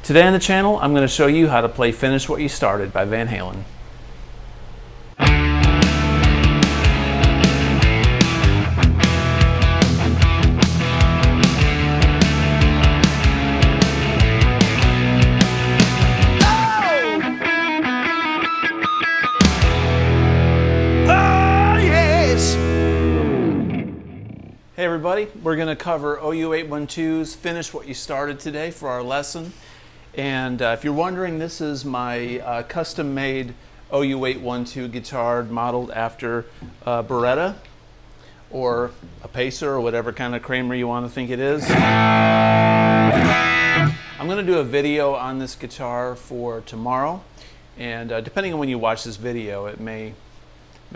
Today on the channel, I'm going to show you how to play Finish What You Started by Van Halen. Hey everybody, we're going to cover OU812's Finish What You Started today for our lesson. And if you're wondering, this is my custom-made OU812 guitar modeled after a Beretta or a Pacer or whatever kind of Kramer you want to think it is. I'm going to do a video on this guitar for tomorrow, and depending on when you watch this video, it may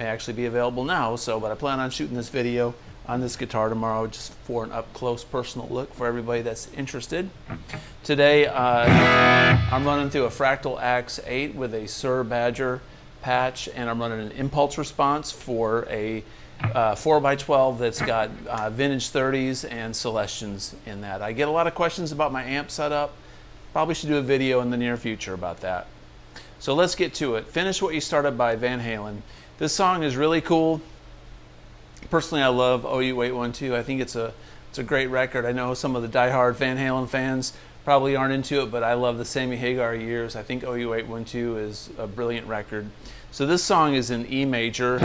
actually be available now. But I plan on shooting this video on this guitar tomorrow just for an up-close personal look for everybody that's interested. Today I'm running through a Fractal Axe 8 with a Sir Badger patch, and I'm running an impulse response for a 4x12 that's got vintage 30s and Celestians in that. I get a lot of questions about my amp setup. Probably should do a video in the near future about that. So let's get to it. Finish What You Started by Van Halen. This song is really cool. Personally, I love OU812. I think it's a great record. I know some of the diehard Van Halen fans probably aren't into it, but I love the Sammy Hagar years. I think OU812 is a brilliant record. So this song is in E major,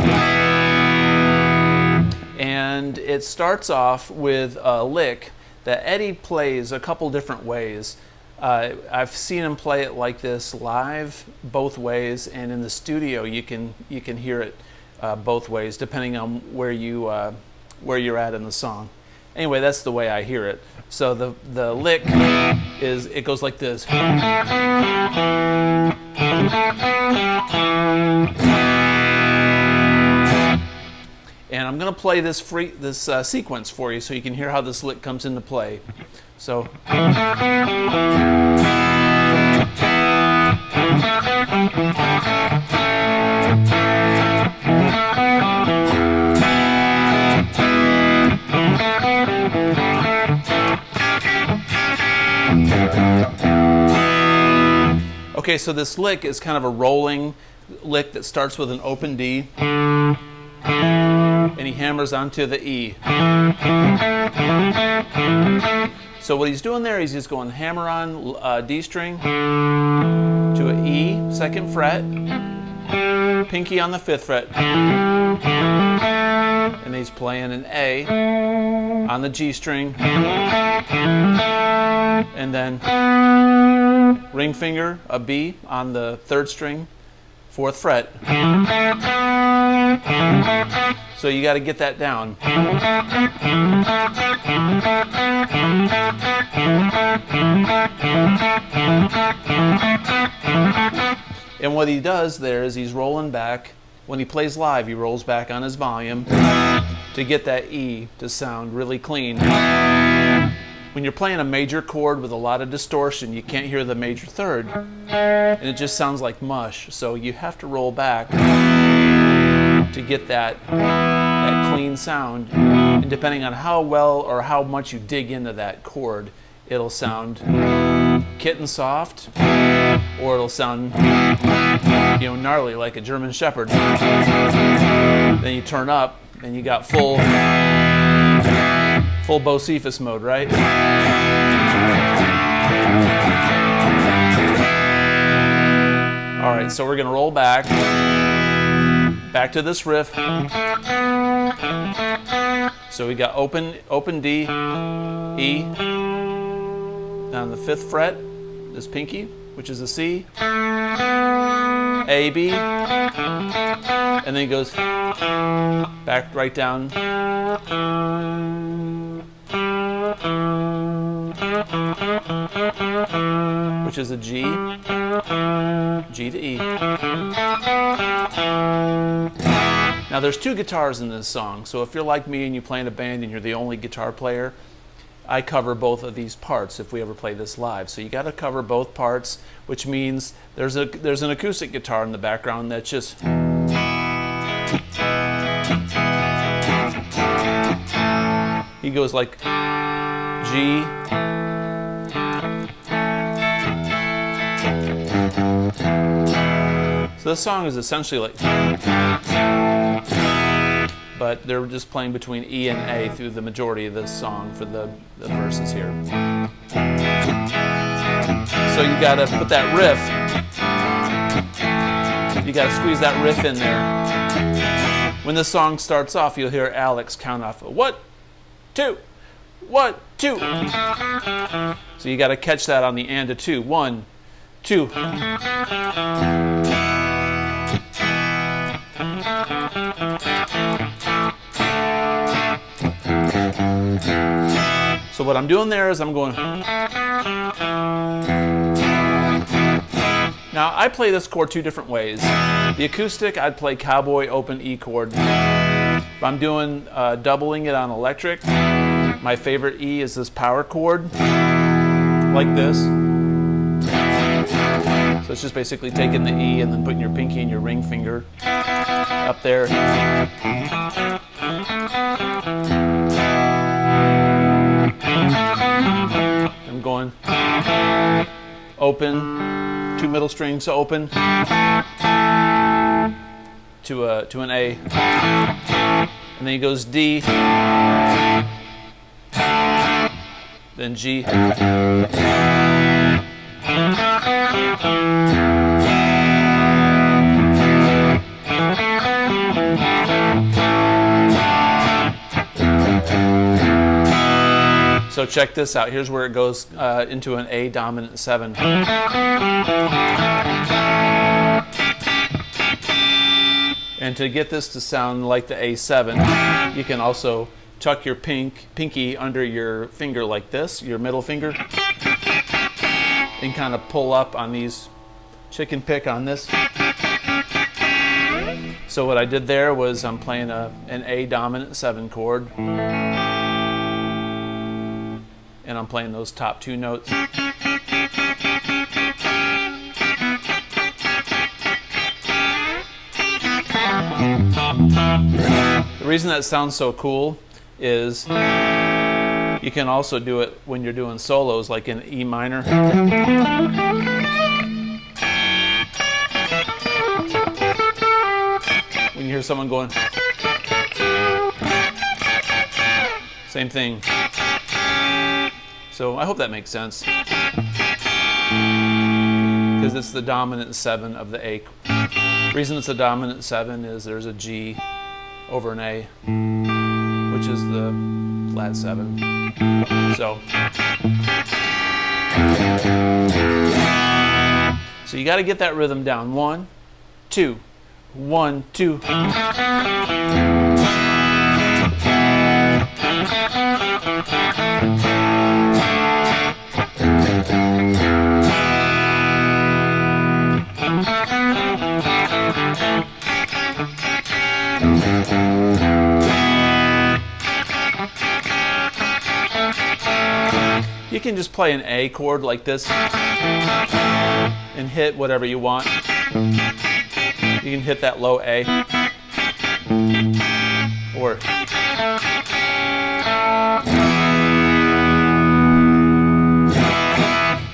and it starts off with a lick that Eddie plays a couple different ways. I've seen him play it like this live, both ways, and in the studio you can hear it both ways, depending on where you're at in the song. Anyway, that's the way I hear it. So the lick it goes like this. And I'm going to play this sequence for you so you can hear how this lick comes into play. So. Okay, so this lick is kind of a rolling lick that starts with an open D, and he hammers onto the E. So what he's doing there is he's going hammer on D string to an E, 2nd fret, pinky on the 5th fret, and he's playing an A on the G string, and then ring finger, a B on the 3rd string, 4th fret. So you got to get that down. And what he does there is he's rolling back. When he plays live, he rolls back on his volume to get that E to sound really clean. When you're playing a major chord with a lot of distortion, you can't hear the major 3rd, and it just sounds like mush. So you have to roll back to get that clean sound. And depending on how well or how much you dig into that chord, it'll sound kitten soft, or it'll sound gnarly like a German Shepherd. Then you turn up and you got full Bocephus mode, right? All right, so we're going to roll back to this riff. So we got open D, E, on the 5th fret, this pinky, which is a C, A, B, and then it goes back right down. Which is a G, G to E. Now there's 2 guitars in this song, so if you're like me and you play in a band and you're the only guitar player, I cover both of these parts if we ever play this live. So you got to cover both parts, which means there's an acoustic guitar in the background that's just. He goes like G, So this song is essentially like, but they're just playing between E and A through the majority of this song for the verses here. So you gotta put that riff, you gotta squeeze that riff in there. When the song starts off, you'll hear Alex count off 1, 2, 1, 2. So you gotta catch that on the and a 2. 1, 2. So what I'm doing there is I'm going. Now I play this chord 2 different ways. The acoustic, I'd play cowboy open E chord. If I'm doing doubling it on electric, my favorite E is this power chord, like this. So it's just basically taking the E and then putting your pinky and your ring finger up there. I'm going open, 2 middle strings open to an A, and then he goes D, then G. So check this out. Here's where it goes into an A dominant 7. And to get this to sound like the A7, you can also tuck your pinky under your finger like this, your middle finger, and kind of pull up on these, chicken pick on this. So what I did there was I'm playing an A dominant 7 chord, and I'm playing those top 2 notes. The reason that sounds so cool is you can also do it when you're doing solos, like in E minor. When you hear someone going, same thing. So I hope that makes sense, because it's the dominant 7 of the A. The reason it's a dominant 7 is there's a G over an A, which is the flat 7. So you got to get that rhythm down. 1, 2, 1, 2. You can just play an A chord like this and hit whatever you want. You can hit that low A, or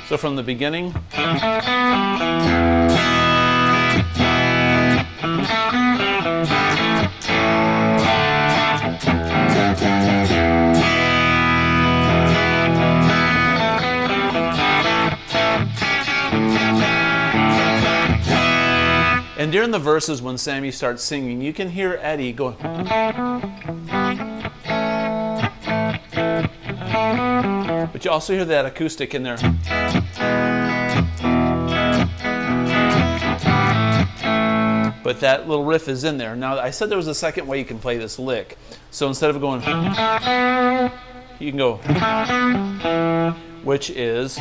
so from the beginning. And during the verses, when Sammy starts singing, you can hear Eddie going. But you also hear that acoustic in there. But that little riff is in there. Now, I said there was a second way you can play this lick. So instead of going, you can go, which is,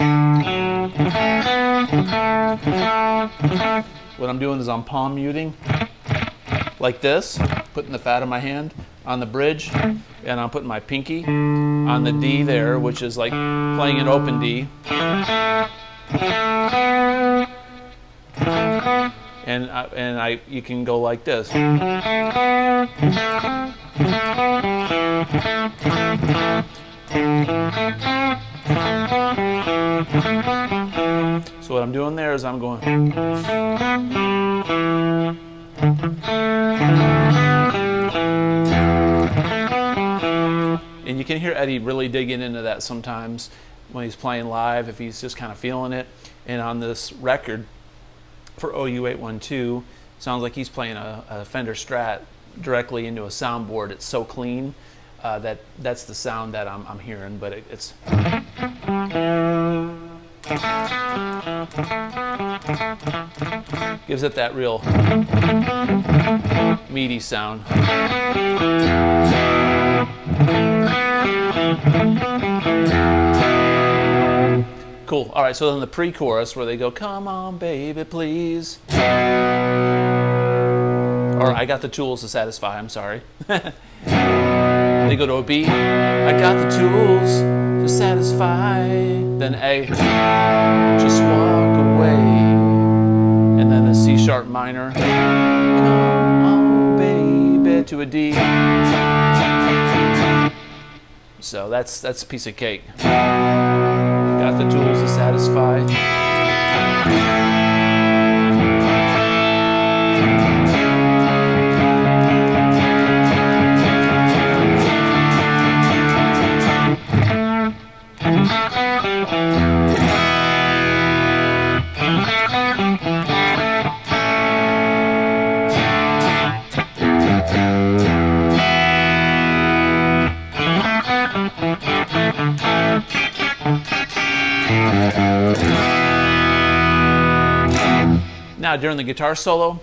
what I'm doing is I'm palm muting like this, putting the fat of my hand on the bridge, and I'm putting my pinky on the D there, which is like playing an open D. And you can go like this. So So what I'm doing there is I'm going. And you can hear Eddie really digging into that sometimes when he's playing live, if he's just kind of feeling it. And on this record for OU812, sounds like he's playing a Fender Strat directly into a soundboard. It's so clean that's the sound that I'm hearing, but it's gives it that real meaty sound. Cool. All right, so then the pre-chorus where they go, "Come on, baby, please." Or I got the tools to satisfy, I'm sorry. They go to a B. I got the tools to satisfy. Then A. Just walk away. And then a C sharp minor. Come on, baby, to a D. So that's a piece of cake. Got the tools to satisfy. Now, during the guitar solo,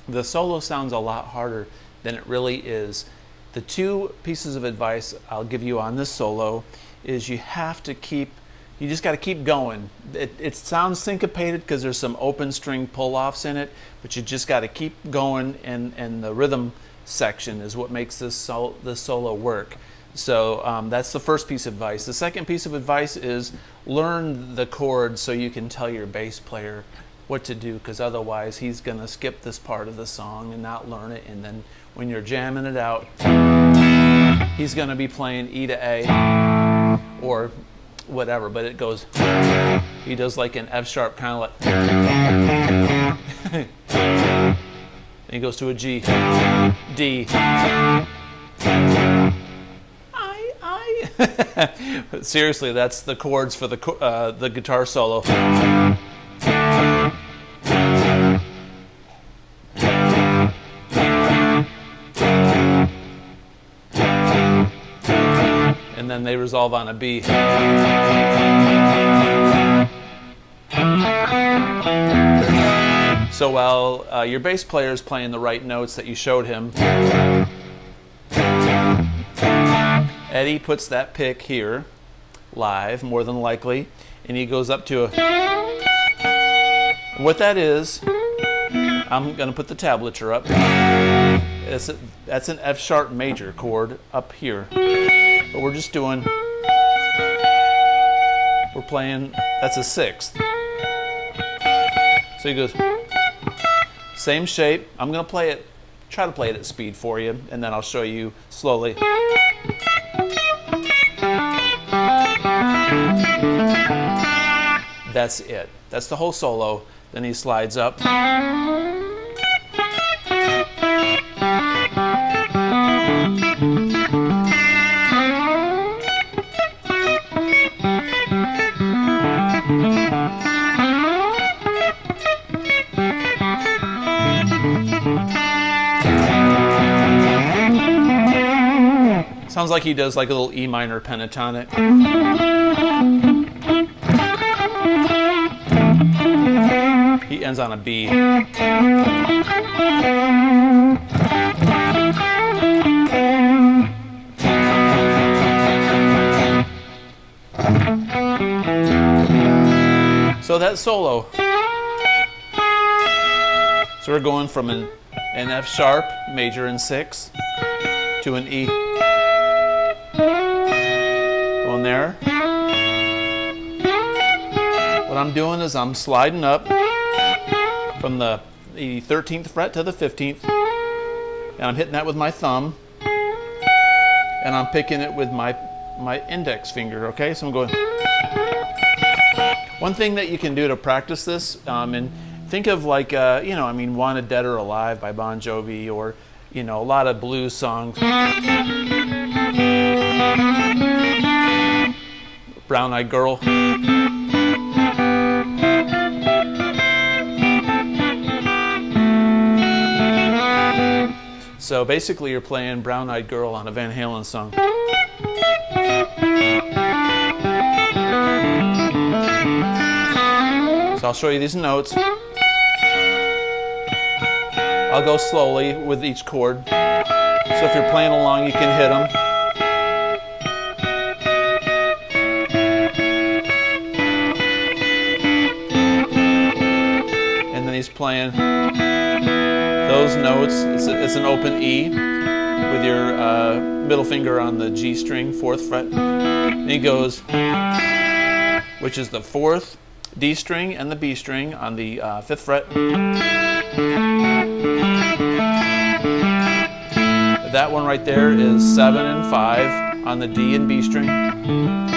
the solo sounds a lot harder than it really is. The two pieces of advice I'll give you on this solo is you just got to keep going. It sounds syncopated because there's some open string pull-offs in it, but you just got to keep going, and the rhythm section is what makes this solo work. So that's the first piece of advice. The second piece of advice is learn the chords so you can tell your bass player what to do, because otherwise he's going to skip this part of the song and not learn it, and then when you're jamming it out, he's going to be playing E to A or whatever, but it goes, he does like an F sharp, kind of like, and he goes to a G, D, I. Seriously, that's the chords for the guitar solo. And then they resolve on a B. So while your bass player is playing the right notes that you showed him, Eddie puts that pick here, live, more than likely, and he goes up to a... What that is, I'm going to put the tablature up. That's an F sharp major chord up here. But we're just doing, we're playing, that's a sixth. So he goes, same shape. I'm going to try to play it at speed for you, and then I'll show you slowly. That's it. That's the whole solo. Then he slides up. Sounds like he does like a little E minor pentatonic. He ends on a B. So that solo. So we're going from an F sharp major in 6 to an E. Going there. What I'm doing is I'm sliding up from the 13th fret to the 15th, and I'm hitting that with my thumb, and I'm picking it with my index finger, okay? So I'm going One thing that you can do to practice this, and think of like, you know, I mean, Wanted Dead or Alive by Bon Jovi, or, you know, a lot of blues songs. Brown Eyed Girl. So basically you're playing Brown Eyed Girl on a Van Halen song. So I'll show you these notes. I'll go slowly with each chord. So if you're playing along, you can hit them. And then he's playing those notes. It's an open E with your middle finger on the G string, 4th fret. And he goes, which is the 4th, D string and the B string on the 5th fret. That one right there is 7 and 5 on the D and B string. Then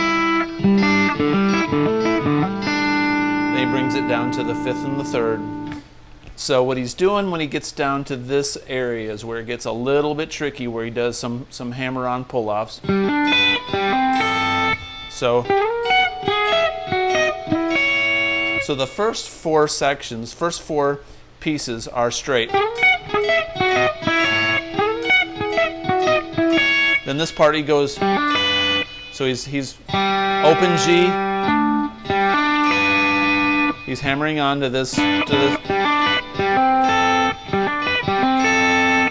he brings it down to the 5th and the 3rd. So what he's doing when he gets down to this area is where it gets a little bit tricky, where he does some hammer-on pull-offs. So the first 4 sections, first 4 pieces are straight. Then this part he goes, so he's open G, he's hammering on to this,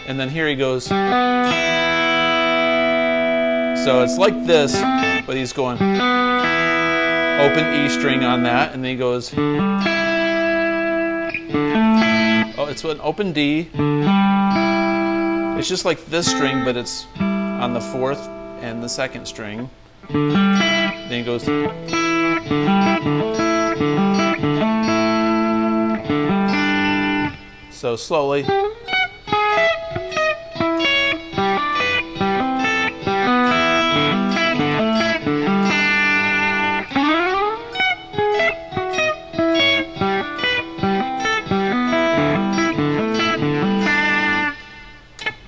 and then here he goes. So it's like this, but he's going open E string on that, and then he goes, oh, it's an open D. It's just like this string, but it's on the 4th and the 2nd string. Then he goes, so slowly.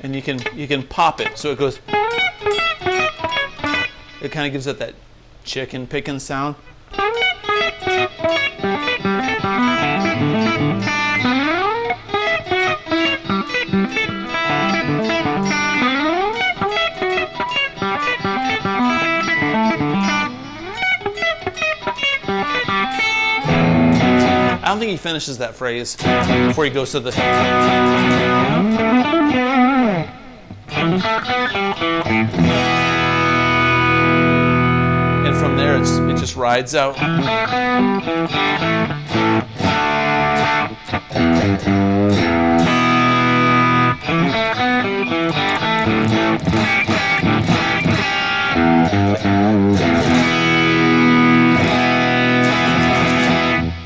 And you can pop it, so it goes. It kind of gives it that chicken picking sound. I don't think he finishes that phrase before he goes to the. And from there, it just rides out.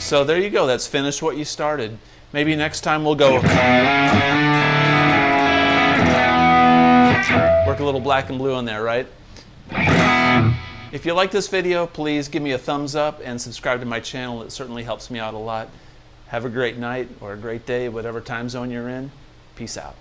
So there you go. That's finished what you started. Maybe next time we'll go work a little black and blue on there, right? If you like this video, please give me a thumbs up and subscribe to my channel. It certainly helps me out a lot. Have a great night or a great day, whatever time zone you're in. Peace out.